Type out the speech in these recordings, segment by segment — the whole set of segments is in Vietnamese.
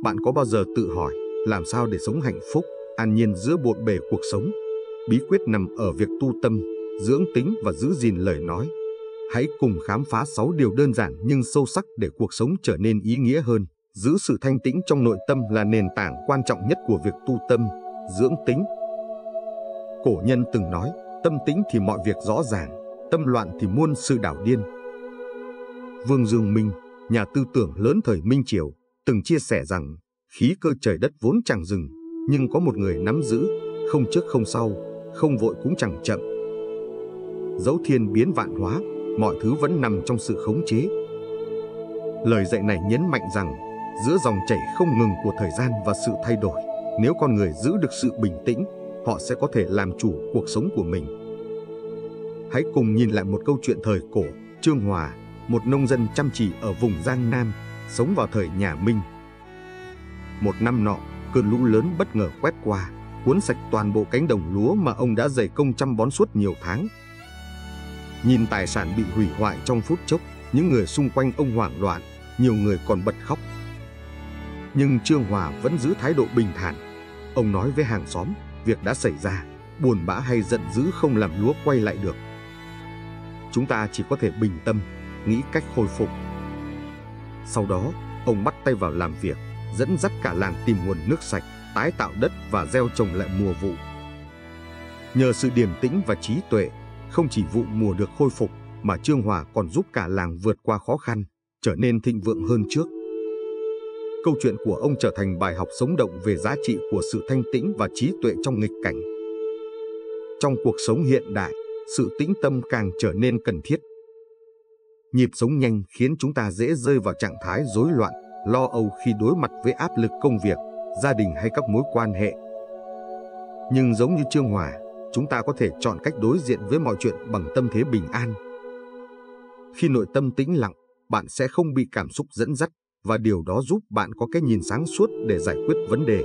Bạn có bao giờ tự hỏi làm sao để sống hạnh phúc, an nhiên giữa bộn bề cuộc sống? Bí quyết nằm ở việc tu tâm, dưỡng tính và giữ gìn lời nói. Hãy cùng khám phá 6 điều đơn giản nhưng sâu sắc để cuộc sống trở nên ý nghĩa hơn. Giữ sự thanh tĩnh trong nội tâm là nền tảng quan trọng nhất của việc tu tâm, dưỡng tính. Cổ nhân từng nói, tâm tĩnh thì mọi việc rõ ràng, tâm loạn thì muôn sự đảo điên. Vương Dương Minh, nhà tư tưởng lớn thời Minh Triều, từng chia sẻ rằng khí cơ trời đất vốn chẳng dừng, nhưng có một người nắm giữ, không trước không sau, không vội cũng chẳng chậm. Dẫu thiên biến vạn hóa, mọi thứ vẫn nằm trong sự khống chế. Lời dạy này nhấn mạnh rằng giữa dòng chảy không ngừng của thời gian và sự thay đổi, nếu con người giữ được sự bình tĩnh, họ sẽ có thể làm chủ cuộc sống của mình. Hãy cùng nhìn lại một câu chuyện thời cổ. Trương Hòa, một nông dân chăm chỉ ở vùng Giang Nam, sống vào thời nhà Minh. Một năm nọ, cơn lũ lớn bất ngờ quét qua, cuốn sạch toàn bộ cánh đồng lúa mà ông đã dày công chăm bón suốt nhiều tháng. Nhìn tài sản bị hủy hoại trong phút chốc, những người xung quanh ông hoảng loạn, nhiều người còn bật khóc. Nhưng Trương Hòa vẫn giữ thái độ bình thản. Ông nói với hàng xóm, việc đã xảy ra, buồn bã hay giận dữ không làm lúa quay lại được. Chúng ta chỉ có thể bình tâm, nghĩ cách khôi phục. Sau đó, ông bắt tay vào làm việc, dẫn dắt cả làng tìm nguồn nước sạch, tái tạo đất và gieo trồng lại mùa vụ. Nhờ sự điềm tĩnh và trí tuệ, không chỉ vụ mùa được khôi phục, mà Trương Hòa còn giúp cả làng vượt qua khó khăn, trở nên thịnh vượng hơn trước. Câu chuyện của ông trở thành bài học sống động về giá trị của sự thanh tĩnh và trí tuệ trong nghịch cảnh. Trong cuộc sống hiện đại, sự tĩnh tâm càng trở nên cần thiết. Nhịp sống nhanh khiến chúng ta dễ rơi vào trạng thái rối loạn, lo âu khi đối mặt với áp lực công việc, gia đình hay các mối quan hệ. Nhưng giống như Trương Hòa, chúng ta có thể chọn cách đối diện với mọi chuyện bằng tâm thế bình an. Khi nội tâm tĩnh lặng, bạn sẽ không bị cảm xúc dẫn dắt, và điều đó giúp bạn có cái nhìn sáng suốt để giải quyết vấn đề.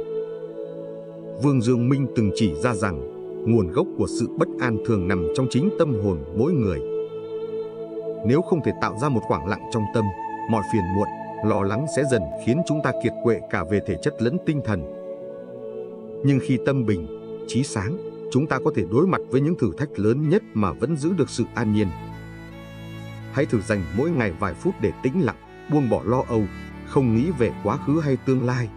Vương Dương Minh từng chỉ ra rằng, nguồn gốc của sự bất an thường nằm trong chính tâm hồn mỗi người. Nếu không thể tạo ra một khoảng lặng trong tâm, mọi phiền muộn, lo lắng sẽ dần khiến chúng ta kiệt quệ cả về thể chất lẫn tinh thần. Nhưng khi tâm bình, trí sáng, chúng ta có thể đối mặt với những thử thách lớn nhất mà vẫn giữ được sự an nhiên. Hãy thử dành mỗi ngày vài phút để tĩnh lặng, buông bỏ lo âu, không nghĩ về quá khứ hay tương lai.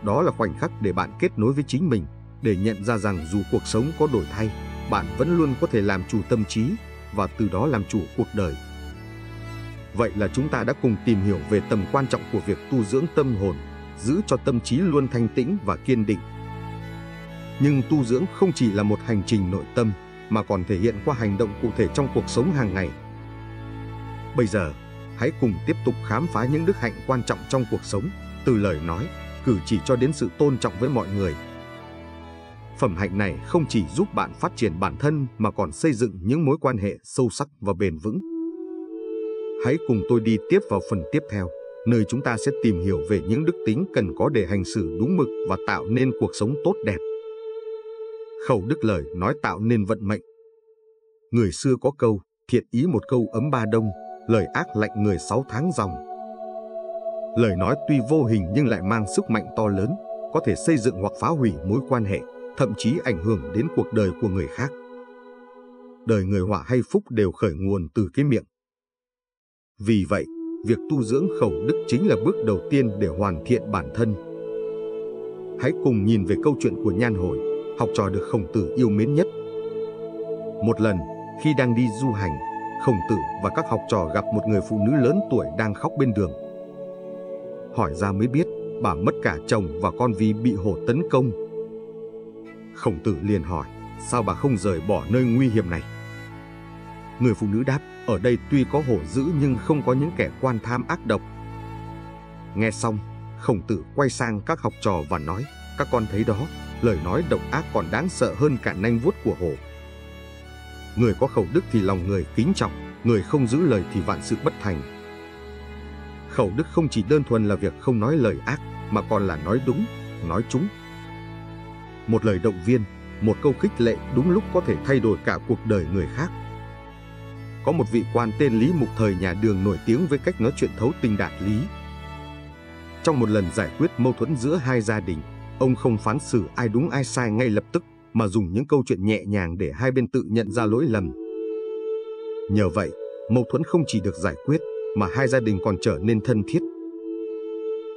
Đó là khoảnh khắc để bạn kết nối với chính mình, để nhận ra rằng dù cuộc sống có đổi thay, bạn vẫn luôn có thể làm chủ tâm trí và từ đó làm chủ cuộc đời. Vậy là chúng ta đã cùng tìm hiểu về tầm quan trọng của việc tu dưỡng tâm hồn, giữ cho tâm trí luôn thanh tĩnh và kiên định. Nhưng tu dưỡng không chỉ là một hành trình nội tâm, mà còn thể hiện qua hành động cụ thể trong cuộc sống hàng ngày. Bây giờ, hãy cùng tiếp tục khám phá những đức hạnh quan trọng trong cuộc sống, từ lời nói, cử chỉ cho đến sự tôn trọng với mọi người. Phẩm hạnh này không chỉ giúp bạn phát triển bản thân mà còn xây dựng những mối quan hệ sâu sắc và bền vững. Hãy cùng tôi đi tiếp vào phần tiếp theo, nơi chúng ta sẽ tìm hiểu về những đức tính cần có để hành xử đúng mực và tạo nên cuộc sống tốt đẹp. Khẩu đức lời nói tạo nên vận mệnh. Người xưa có câu, thiện ý một câu ấm ba đông, lời ác lạnh người 6 tháng dòng. Lời nói tuy vô hình nhưng lại mang sức mạnh to lớn, có thể xây dựng hoặc phá hủy mối quan hệ, thậm chí ảnh hưởng đến cuộc đời của người khác. Đời người họa hay phúc đều khởi nguồn từ cái miệng. Vì vậy, việc tu dưỡng khẩu đức chính là bước đầu tiên để hoàn thiện bản thân. Hãy cùng nhìn về câu chuyện của Nhan Hồi, học trò được Khổng Tử yêu mến nhất. Một lần, khi đang đi du hành, Khổng Tử và các học trò gặp một người phụ nữ lớn tuổi đang khóc bên đường. Hỏi ra mới biết, bà mất cả chồng và con vì bị hổ tấn công. Khổng Tử liền hỏi, sao bà không rời bỏ nơi nguy hiểm này? Người phụ nữ đáp, ở đây tuy có hổ dữ nhưng không có những kẻ quan tham ác độc. Nghe xong, Khổng Tử quay sang các học trò và nói, các con thấy đó, lời nói độc ác còn đáng sợ hơn cả nanh vuốt của hổ. Người có khẩu đức thì lòng người kính trọng, người không giữ lời thì vạn sự bất thành. Khẩu đức không chỉ đơn thuần là việc không nói lời ác, mà còn là nói đúng, nói trúng. Một lời động viên, một câu khích lệ đúng lúc có thể thay đổi cả cuộc đời người khác. Có một vị quan tên Lý Mục thời nhà Đường nổi tiếng với cách nói chuyện thấu tình đạt lý. Trong một lần giải quyết mâu thuẫn giữa hai gia đình, ông không phán xử ai đúng ai sai ngay lập tức, mà dùng những câu chuyện nhẹ nhàng để hai bên tự nhận ra lỗi lầm. Nhờ vậy, mâu thuẫn không chỉ được giải quyết, mà hai gia đình còn trở nên thân thiết.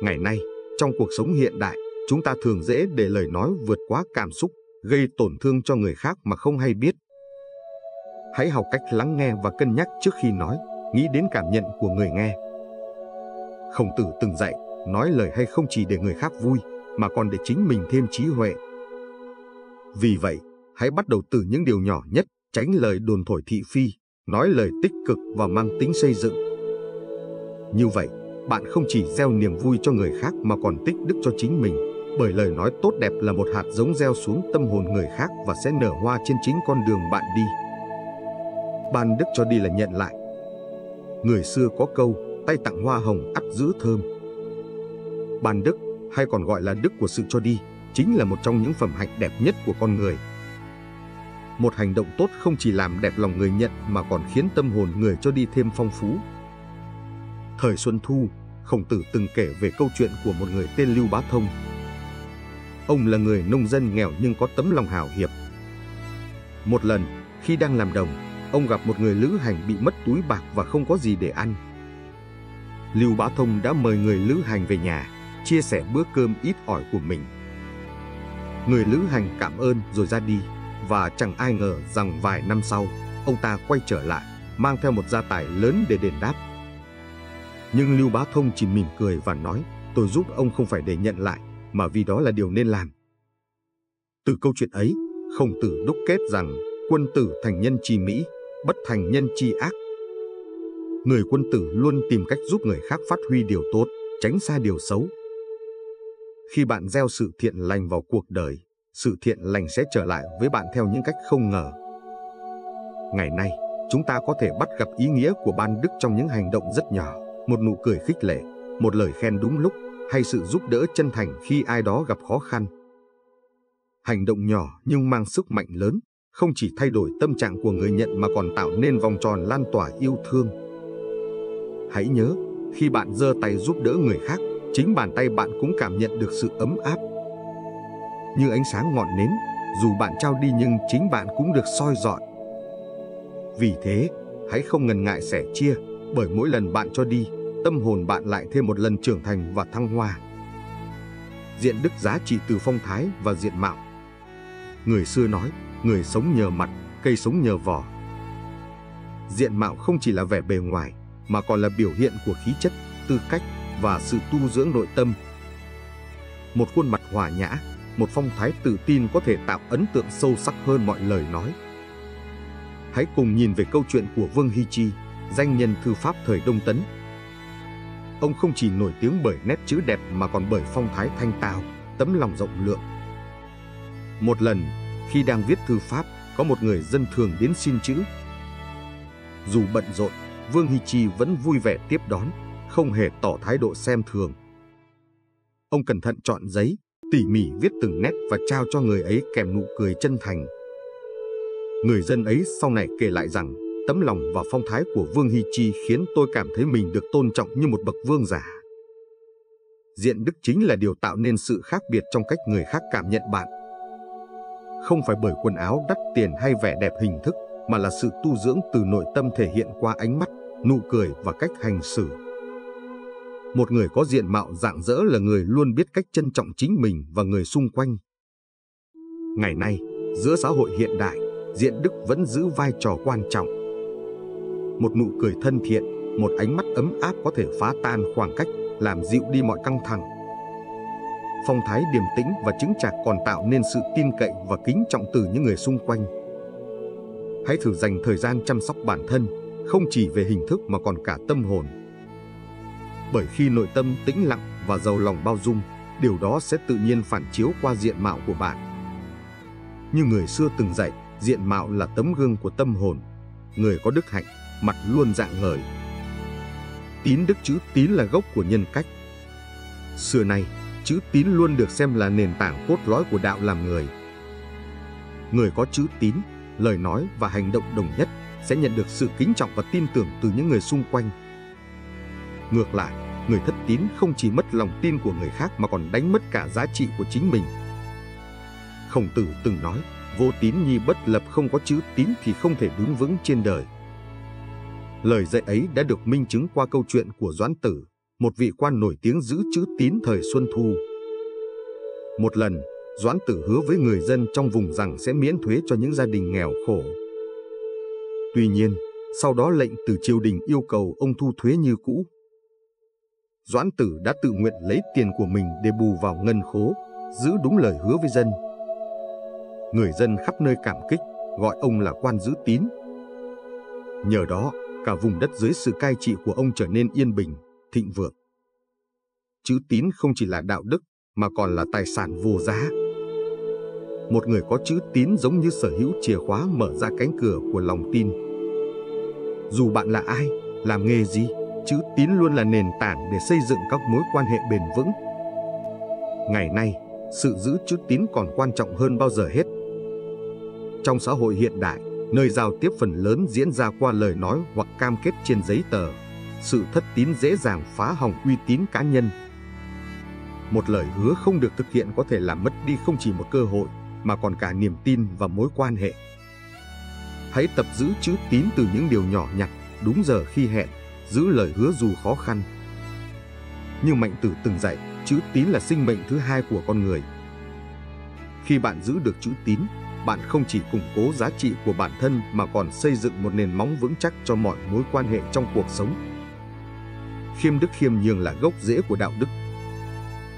Ngày nay, trong cuộc sống hiện đại, chúng ta thường dễ để lời nói vượt quá cảm xúc, gây tổn thương cho người khác mà không hay biết. Hãy học cách lắng nghe và cân nhắc trước khi nói, nghĩ đến cảm nhận của người nghe. Khổng Tử từng dạy, nói lời hay không chỉ để người khác vui, mà còn để chính mình thêm trí huệ. Vì vậy, hãy bắt đầu từ những điều nhỏ nhất, tránh lời đồn thổi thị phi, nói lời tích cực và mang tính xây dựng. Như vậy, bạn không chỉ gieo niềm vui cho người khác mà còn tích đức cho chính mình, bởi lời nói tốt đẹp là một hạt giống gieo xuống tâm hồn người khác và sẽ nở hoa trên chính con đường bạn đi. Ban đức cho đi là nhận lại. Người xưa có câu, tay tặng hoa hồng ắt giữ thơm. Ban đức, hay còn gọi là đức của sự cho đi, chính là một trong những phẩm hạnh đẹp nhất của con người. Một hành động tốt không chỉ làm đẹp lòng người nhận mà còn khiến tâm hồn người cho đi thêm phong phú. Thời Xuân Thu, Khổng Tử từng kể về câu chuyện của một người tên Lưu Bá Thông. Ông là người nông dân nghèo nhưng có tấm lòng hảo hiệp. Một lần, khi đang làm đồng, ông gặp một người lữ hành bị mất túi bạc và không có gì để ăn. Lưu Bá Thông đã mời người lữ hành về nhà, chia sẻ bữa cơm ít ỏi của mình. Người lữ hành cảm ơn rồi ra đi, và chẳng ai ngờ rằng vài năm sau, ông ta quay trở lại, mang theo một gia tài lớn để đền đáp. Nhưng Lưu Bá Thông chỉ mỉm cười và nói, tôi giúp ông không phải để nhận lại, mà vì đó là điều nên làm. Từ câu chuyện ấy, Khổng Tử đúc kết rằng, quân tử thành nhân chi mỹ, bất thành nhân chi ác. Người quân tử luôn tìm cách giúp người khác phát huy điều tốt, tránh xa điều xấu. Khi bạn gieo sự thiện lành vào cuộc đời, sự thiện lành sẽ trở lại với bạn theo những cách không ngờ. Ngày nay, chúng ta có thể bắt gặp ý nghĩa của ban đức trong những hành động rất nhỏ, một nụ cười khích lệ, một lời khen đúng lúc, hay sự giúp đỡ chân thành khi ai đó gặp khó khăn. Hành động nhỏ nhưng mang sức mạnh lớn, không chỉ thay đổi tâm trạng của người nhận mà còn tạo nên vòng tròn lan tỏa yêu thương. Hãy nhớ, khi bạn giơ tay giúp đỡ người khác, chính bàn tay bạn cũng cảm nhận được sự ấm áp. Như ánh sáng ngọn nến, dù bạn trao đi nhưng chính bạn cũng được soi rọi. Vì thế, hãy không ngần ngại sẻ chia, bởi mỗi lần bạn cho đi, tâm hồn bạn lại thêm một lần trưởng thành và thăng hoa. Diện đức giá trị từ phong thái và diện mạo. Người xưa nói, người sống nhờ mặt, cây sống nhờ vỏ. Diện mạo không chỉ là vẻ bề ngoài, mà còn là biểu hiện của khí chất, tư cách và sự tu dưỡng nội tâm. Một khuôn mặt hòa nhã, một phong thái tự tin có thể tạo ấn tượng sâu sắc hơn mọi lời nói. Hãy cùng nhìn về câu chuyện của Vương Hy Chi, danh nhân thư pháp thời Đông Tấn. Ông không chỉ nổi tiếng bởi nét chữ đẹp mà còn bởi phong thái thanh tao, tấm lòng rộng lượng. Một lần, khi đang viết thư pháp, có một người dân thường đến xin chữ. Dù bận rộn, Vương Hy Chi vẫn vui vẻ tiếp đón, không hề tỏ thái độ xem thường. Ông cẩn thận chọn giấy, tỉ mỉ viết từng nét và trao cho người ấy kèm nụ cười chân thành. Người dân ấy sau này kể lại rằng, tấm lòng và phong thái của Vương Hy Chi khiến tôi cảm thấy mình được tôn trọng như một bậc vương giả. Diện đức chính là điều tạo nên sự khác biệt trong cách người khác cảm nhận bạn. Không phải bởi quần áo đắt tiền hay vẻ đẹp hình thức, mà là sự tu dưỡng từ nội tâm thể hiện qua ánh mắt, nụ cười và cách hành xử. Một người có diện mạo rạng rỡ là người luôn biết cách trân trọng chính mình và người xung quanh. Ngày nay, giữa xã hội hiện đại, diện đức vẫn giữ vai trò quan trọng. Một nụ cười thân thiện, một ánh mắt ấm áp có thể phá tan khoảng cách, làm dịu đi mọi căng thẳng. Phong thái điềm tĩnh và chững chạc còn tạo nên sự tin cậy và kính trọng từ những người xung quanh. Hãy thử dành thời gian chăm sóc bản thân, không chỉ về hình thức mà còn cả tâm hồn. Bởi khi nội tâm tĩnh lặng và giàu lòng bao dung, điều đó sẽ tự nhiên phản chiếu qua diện mạo của bạn. Như người xưa từng dạy, diện mạo là tấm gương của tâm hồn. Người có đức hạnh, mặt luôn rạng ngời. Tín đức chữ tín là gốc của nhân cách. Xưa nay, chữ tín luôn được xem là nền tảng cốt lõi của đạo làm người. Người có chữ tín, lời nói và hành động đồng nhất sẽ nhận được sự kính trọng và tin tưởng từ những người xung quanh. Ngược lại, người thất tín không chỉ mất lòng tin của người khác mà còn đánh mất cả giá trị của chính mình. Khổng Tử từng nói, vô tín nhi bất lập, không có chữ tín thì không thể đứng vững trên đời. Lời dạy ấy đã được minh chứng qua câu chuyện của Doãn Tử, một vị quan nổi tiếng giữ chữ tín thời Xuân Thu. Một lần, Doãn Tử hứa với người dân trong vùng rằng sẽ miễn thuế cho những gia đình nghèo khổ. Tuy nhiên, sau đó lệnh từ triều đình yêu cầu ông thu thuế như cũ. Doãn Tử đã tự nguyện lấy tiền của mình để bù vào ngân khố, giữ đúng lời hứa với dân. Người dân khắp nơi cảm kích, gọi ông là quan giữ tín. Nhờ đó, cả vùng đất dưới sự cai trị của ông trở nên yên bình, thịnh vượng. Chữ tín không chỉ là đạo đức, mà còn là tài sản vô giá. Một người có chữ tín giống như sở hữu chìa khóa mở ra cánh cửa của lòng tin. Dù bạn là ai, làm nghề gì, chữ tín luôn là nền tảng để xây dựng các mối quan hệ bền vững. Ngày nay, sự giữ chữ tín còn quan trọng hơn bao giờ hết. Trong xã hội hiện đại, nơi giao tiếp phần lớn diễn ra qua lời nói hoặc cam kết trên giấy tờ, sự thất tín dễ dàng phá hỏng uy tín cá nhân. Một lời hứa không được thực hiện có thể làm mất đi không chỉ một cơ hội, mà còn cả niềm tin và mối quan hệ. Hãy tập giữ chữ tín từ những điều nhỏ nhặt, đúng giờ khi hẹn, giữ lời hứa dù khó khăn. Như Mạnh Tử từng dạy, chữ tín là sinh mệnh thứ hai của con người. Khi bạn giữ được chữ tín, bạn không chỉ củng cố giá trị của bản thân mà còn xây dựng một nền móng vững chắc cho mọi mối quan hệ trong cuộc sống. Khiêm đức khiêm nhường là gốc rễ của đạo đức.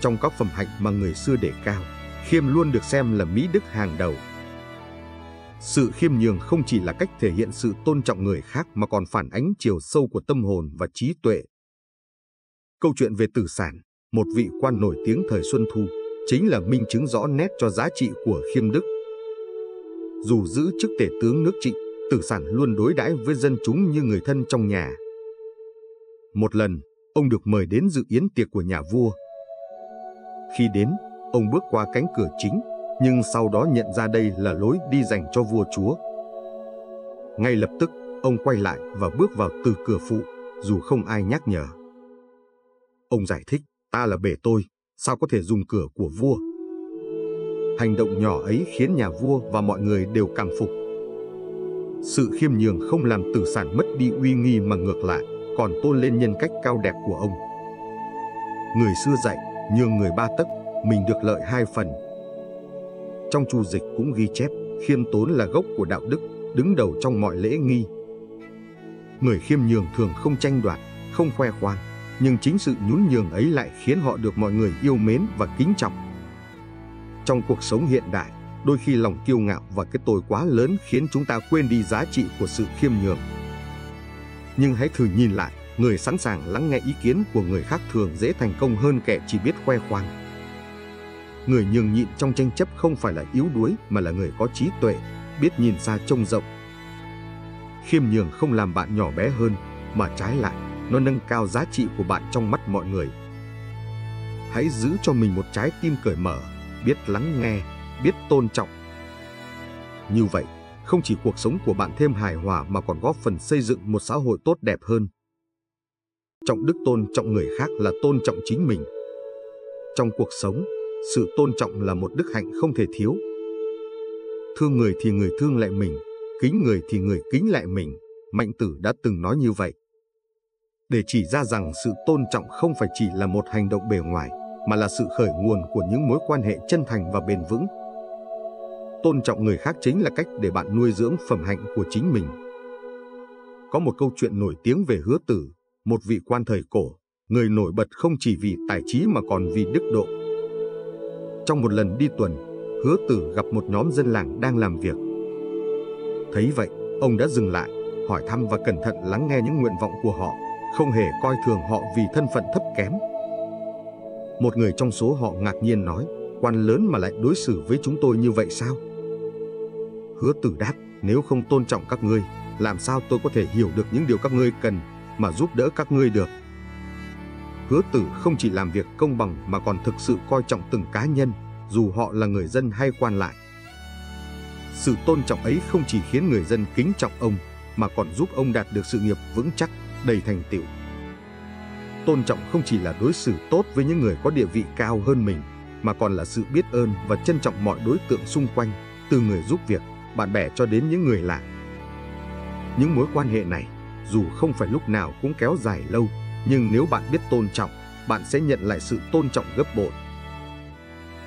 Trong các phẩm hạnh mà người xưa đề cao, khiêm luôn được xem là mỹ đức hàng đầu. Sự khiêm nhường không chỉ là cách thể hiện sự tôn trọng người khác mà còn phản ánh chiều sâu của tâm hồn và trí tuệ. Câu chuyện về Tử Sản, một vị quan nổi tiếng thời Xuân Thu, chính là minh chứng rõ nét cho giá trị của khiêm đức. Dù giữ chức tể tướng nước Trịnh, Tử Sản luôn đối đãi với dân chúng như người thân trong nhà. Một lần, ông được mời đến dự yến tiệc của nhà vua. Khi đến, ông bước qua cánh cửa chính, nhưng sau đó nhận ra đây là lối đi dành cho vua chúa. Ngay lập tức, ông quay lại và bước vào từ cửa phụ, dù không ai nhắc nhở. Ông giải thích, ta là bề tôi, sao có thể dùng cửa của vua? Hành động nhỏ ấy khiến nhà vua và mọi người đều cảm phục. Sự khiêm nhường không làm Tử Sản mất đi uy nghi mà ngược lại, còn tôn lên nhân cách cao đẹp của ông. Người xưa dạy, nhường người 3 tấc, mình được lợi 2 phần. Trong Chu Dịch cũng ghi chép, khiêm tốn là gốc của đạo đức, đứng đầu trong mọi lễ nghi. Người khiêm nhường thường không tranh đoạt, không khoe khoang, nhưng chính sự nhún nhường ấy lại khiến họ được mọi người yêu mến và kính trọng. Trong cuộc sống hiện đại, đôi khi lòng kiêu ngạo và cái tôi quá lớn khiến chúng ta quên đi giá trị của sự khiêm nhường. Nhưng hãy thử nhìn lại, người sẵn sàng lắng nghe ý kiến của người khác thường dễ thành công hơn kẻ chỉ biết khoe khoang. Người nhường nhịn trong tranh chấp không phải là yếu đuối mà là người có trí tuệ, biết nhìn xa trông rộng. Khiêm nhường không làm bạn nhỏ bé hơn, mà trái lại, nó nâng cao giá trị của bạn trong mắt mọi người. Hãy giữ cho mình một trái tim cởi mở, biết lắng nghe, biết tôn trọng. Như vậy, không chỉ cuộc sống của bạn thêm hài hòa mà còn góp phần xây dựng một xã hội tốt đẹp hơn. Trọng đức tôn trọng người khác là tôn trọng chính mình. Trong cuộc sống, sự tôn trọng là một đức hạnh không thể thiếu. Thương người thì người thương lại mình, kính người thì người kính lại mình, Mạnh Tử đã từng nói như vậy. Để chỉ ra rằng sự tôn trọng không phải chỉ là một hành động bề ngoài, mà là sự khởi nguồn của những mối quan hệ chân thành và bền vững. Tôn trọng người khác chính là cách để bạn nuôi dưỡng phẩm hạnh của chính mình. Có một câu chuyện nổi tiếng về Hứa Tử, một vị quan thời cổ, người nổi bật không chỉ vì tài trí mà còn vì đức độ. Trong một lần đi tuần, Hứa Tử gặp một nhóm dân làng đang làm việc. Thấy vậy, ông đã dừng lại, hỏi thăm và cẩn thận lắng nghe những nguyện vọng của họ, không hề coi thường họ vì thân phận thấp kém. Một người trong số họ ngạc nhiên nói, quan lớn mà lại đối xử với chúng tôi như vậy sao? Hứa Tử đáp, nếu không tôn trọng các ngươi, làm sao tôi có thể hiểu được những điều các ngươi cần mà giúp đỡ các ngươi được? Hứa Tử không chỉ làm việc công bằng mà còn thực sự coi trọng từng cá nhân, dù họ là người dân hay quan lại. Sự tôn trọng ấy không chỉ khiến người dân kính trọng ông, mà còn giúp ông đạt được sự nghiệp vững chắc, đầy thành tựu. tôn trọng không chỉ là đối xử tốt với những người có địa vị cao hơn mình, mà còn là sự biết ơn và trân trọng mọi đối tượng xung quanh, từ người giúp việc, bạn bè cho đến những người lạ. Những mối quan hệ này, dù không phải lúc nào cũng kéo dài lâu, nhưng nếu bạn biết tôn trọng, bạn sẽ nhận lại sự tôn trọng gấp bội.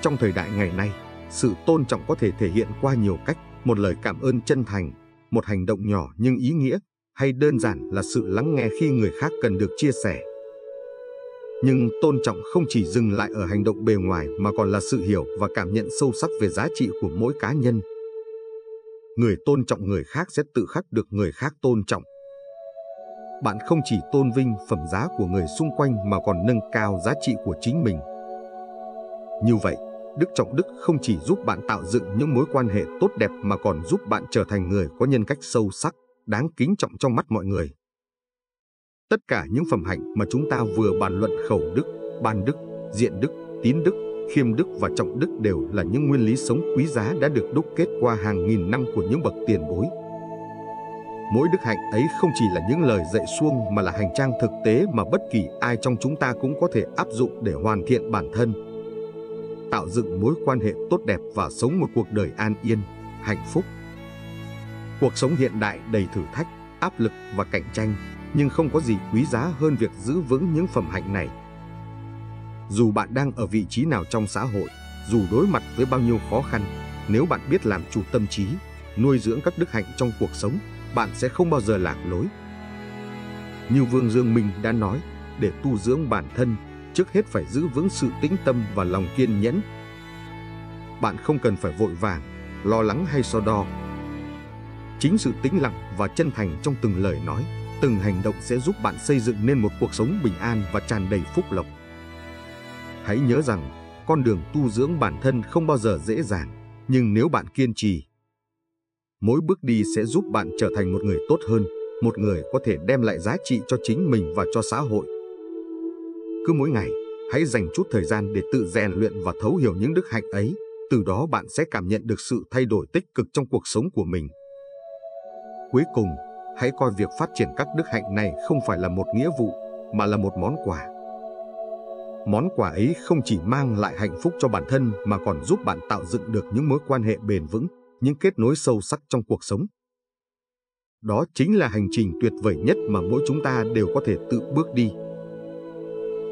Trong thời đại ngày nay, sự tôn trọng có thể thể hiện qua nhiều cách, một lời cảm ơn chân thành, một hành động nhỏ nhưng ý nghĩa, hay đơn giản là sự lắng nghe khi người khác cần được chia sẻ. Nhưng tôn trọng không chỉ dừng lại ở hành động bề ngoài mà còn là sự hiểu và cảm nhận sâu sắc về giá trị của mỗi cá nhân. Người tôn trọng người khác sẽ tự khắc được người khác tôn trọng. Bạn không chỉ tôn vinh phẩm giá của người xung quanh mà còn nâng cao giá trị của chính mình. Như vậy, đức trọng đức không chỉ giúp bạn tạo dựng những mối quan hệ tốt đẹp mà còn giúp bạn trở thành người có nhân cách sâu sắc, đáng kính trọng trong mắt mọi người. Tất cả những phẩm hạnh mà chúng ta vừa bàn luận, khẩu đức, ban đức, diện đức, tín đức, khiêm đức và trọng đức đều là những nguyên lý sống quý giá đã được đúc kết qua hàng nghìn năm của những bậc tiền bối. Mỗi đức hạnh ấy không chỉ là những lời dạy suông mà là hành trang thực tế mà bất kỳ ai trong chúng ta cũng có thể áp dụng để hoàn thiện bản thân, tạo dựng mối quan hệ tốt đẹp và sống một cuộc đời an yên, hạnh phúc. Cuộc sống hiện đại đầy thử thách, áp lực và cạnh tranh, nhưng không có gì quý giá hơn việc giữ vững những phẩm hạnh này. Dù bạn đang ở vị trí nào trong xã hội, dù đối mặt với bao nhiêu khó khăn, nếu bạn biết làm chủ tâm trí, nuôi dưỡng các đức hạnh trong cuộc sống, bạn sẽ không bao giờ lạc lối. Như Vương Dương Minh đã nói, để tu dưỡng bản thân, trước hết phải giữ vững sự tĩnh tâm và lòng kiên nhẫn. Bạn không cần phải vội vàng, lo lắng hay so đo. Chính sự tĩnh lặng và chân thành trong từng lời nói, từng hành động sẽ giúp bạn xây dựng nên một cuộc sống bình an và tràn đầy phúc lộc. Hãy nhớ rằng, con đường tu dưỡng bản thân không bao giờ dễ dàng, nhưng nếu bạn kiên trì, mỗi bước đi sẽ giúp bạn trở thành một người tốt hơn, một người có thể đem lại giá trị cho chính mình và cho xã hội. Cứ mỗi ngày, hãy dành chút thời gian để tự rèn luyện và thấu hiểu những đức hạnh ấy, từ đó bạn sẽ cảm nhận được sự thay đổi tích cực trong cuộc sống của mình. Cuối cùng, hãy coi việc phát triển các đức hạnh này không phải là một nghĩa vụ, mà là một món quà. Món quà ấy không chỉ mang lại hạnh phúc cho bản thân mà còn giúp bạn tạo dựng được những mối quan hệ bền vững, những kết nối sâu sắc trong cuộc sống. Đó chính là hành trình tuyệt vời nhất mà mỗi chúng ta đều có thể tự bước đi.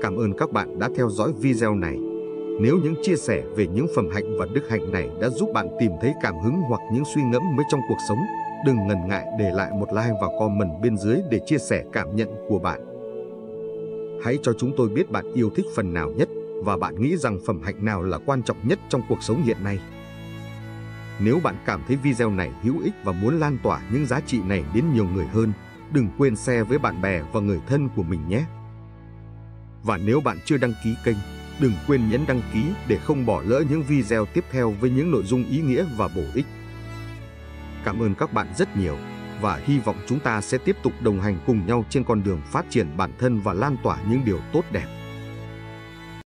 Cảm ơn các bạn đã theo dõi video này. Nếu những chia sẻ về những phẩm hạnh và đức hạnh này đã giúp bạn tìm thấy cảm hứng hoặc những suy ngẫm mới trong cuộc sống, đừng ngần ngại để lại một like và comment bên dưới để chia sẻ cảm nhận của bạn. Hãy cho chúng tôi biết bạn yêu thích phần nào nhất và bạn nghĩ rằng phẩm hạnh nào là quan trọng nhất trong cuộc sống hiện nay. Nếu bạn cảm thấy video này hữu ích và muốn lan tỏa những giá trị này đến nhiều người hơn, đừng quên share với bạn bè và người thân của mình nhé. Và nếu bạn chưa đăng ký kênh, đừng quên nhấn đăng ký để không bỏ lỡ những video tiếp theo với những nội dung ý nghĩa và bổ ích. Cảm ơn các bạn rất nhiều và hy vọng chúng ta sẽ tiếp tục đồng hành cùng nhau trên con đường phát triển bản thân và lan tỏa những điều tốt đẹp.